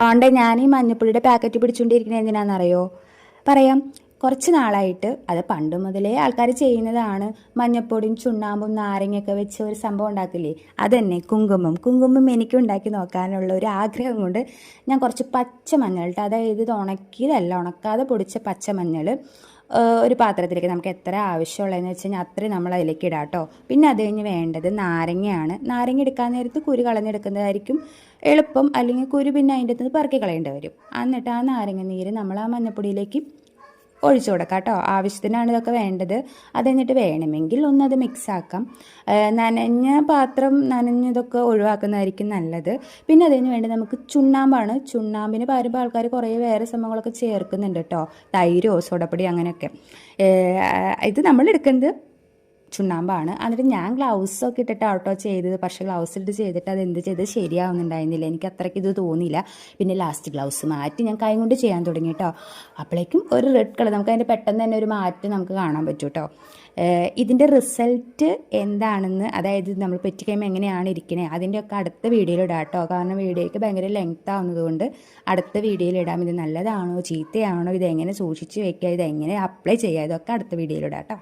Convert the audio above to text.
അതുകൊണ്ട് ഞാൻ ഈ മഞ്ഞപ്പൊടിയുടെ പാക്കറ്റ് പിടിച്ചുകൊണ്ടിരിക്കുന്നത് എന്തിനാണെന്നറിയോ? പറയാം. കുറച്ച് നാളായിട്ട് അത് പണ്ട് മുതലേ ആൾക്കാർ ചെയ്യുന്നതാണ്. മഞ്ഞപ്പൊടിയും ചുണ്ണാമ്പും നാരങ്ങയൊക്കെ വെച്ച് ഒരു സംഭവം ഉണ്ടാക്കില്ലേ, അതന്നെ കുങ്കുമം എനിക്ക് ഉണ്ടാക്കി നോക്കാനുള്ള ഒരു ആഗ്രഹം കൊണ്ട് ഞാൻ കുറച്ച് പച്ചമഞ്ഞൾ കേട്ടോ, അതായത് ഇത് ഉണക്കിയതല്ല, ഉണക്കാതെ പൊടിച്ച പച്ചമഞ്ഞൾ ഒരു പാത്രത്തിലേക്ക് നമുക്ക് എത്ര ആവശ്യമുള്ളതെന്ന് വെച്ച് കഴിഞ്ഞാൽ അത്രയും നമ്മൾ അതിലേക്ക് ഇടാം കേട്ടോ. പിന്നെ അത് കഴിഞ്ഞ് വേണ്ടത് നാരങ്ങയാണ്. നാരങ്ങ എടുക്കാൻ നേരത്ത് കുരു കളഞ്ഞെടുക്കുന്നതായിരിക്കും എളുപ്പം, അല്ലെങ്കിൽ കുരു പിന്നെ അതിൻ്റെ അകത്ത് പറക്കി കളയേണ്ടി വരും. എന്നിട്ട് ആ നാരങ്ങ നീര് നമ്മൾ ആ മഞ്ഞപ്പൊടിയിലേക്ക് ഒഴിച്ചു കൊടുക്കാം കേട്ടോ. ആവശ്യത്തിനാണ് ഇതൊക്കെ വേണ്ടത്. അത് കഴിഞ്ഞിട്ട് വേണമെങ്കിൽ ഒന്നത് മിക്സാക്കാം. നനഞ്ഞ പാത്രം നനഞ്ഞതൊക്കെ ഒഴിവാക്കുന്നതായിരിക്കും നല്ലത്. പിന്നെ അതിന് വേണ്ടി നമുക്ക് ചുണ്ണാമ്പാണ്. ചുണ്ണാമ്പിന് പകരം ആൾക്കാർ കുറേ വേറെ സംഭവങ്ങളൊക്കെ ചേർക്കുന്നുണ്ട് കേട്ടോ, തൈരോ സോഡപ്പൊടി അങ്ങനെയൊക്കെ. ഇത് നമ്മൾ എടുക്കുന്നത് ചുണ്ണാമ്പാണ്. എന്നിട്ട് ഞാൻ ഗ്ലൗസൊക്കെ ഇട്ടിട്ട് കേട്ടോ ചെയ്തത്. പക്ഷേ ഗ്ലൗസ് ഇട്ട് ചെയ്തിട്ട് അത് എന്ത് ചെയ്ത് ശരിയാവുന്നുണ്ടായിരുന്നില്ല, എനിക്ക് അത്രയ്ക്ക് ഇത് തോന്നിയില്ല. പിന്നെ ലാസ്റ്റ് ഗ്ലൗസ് മാറ്റി ഞാൻ കൈ കൊണ്ട് ചെയ്യാൻ തുടങ്ങി കേട്ടോ. അപ്പോഴേക്കും ഒരു റെഡ് കളർ, നമുക്ക് അതിൻ്റെ പെട്ടെന്ന് തന്നെ ഒരു മാറ്റം നമുക്ക് കാണാൻ പറ്റും കേട്ടോ. ഇതിൻ്റെ റിസൾട്ട് എന്താണെന്ന്, അതായത് നമ്മൾ പെറ്റി കഴിയുമ്പോൾ എങ്ങനെയാണ് ഇരിക്കുന്നത്, അതിൻ്റെയൊക്കെ അടുത്ത വീഡിയോയിൽ ഇടാം കേട്ടോ. കാരണം വീഡിയോയ്ക്ക് ഭയങ്കര ലെങ്ത് ആവുന്നതുകൊണ്ട് അടുത്ത വീഡിയോയിൽ ഇടാം. ഇത് നല്ലതാണോ ചീത്തയാണോ, ഇതെങ്ങനെ സൂക്ഷിച്ച് വെക്കുക, ഇതെങ്ങനെ അപ്ലൈ ചെയ്യുക, ഇതൊക്കെ അടുത്ത വീഡിയോയിൽ ഇടാം കേട്ടോ.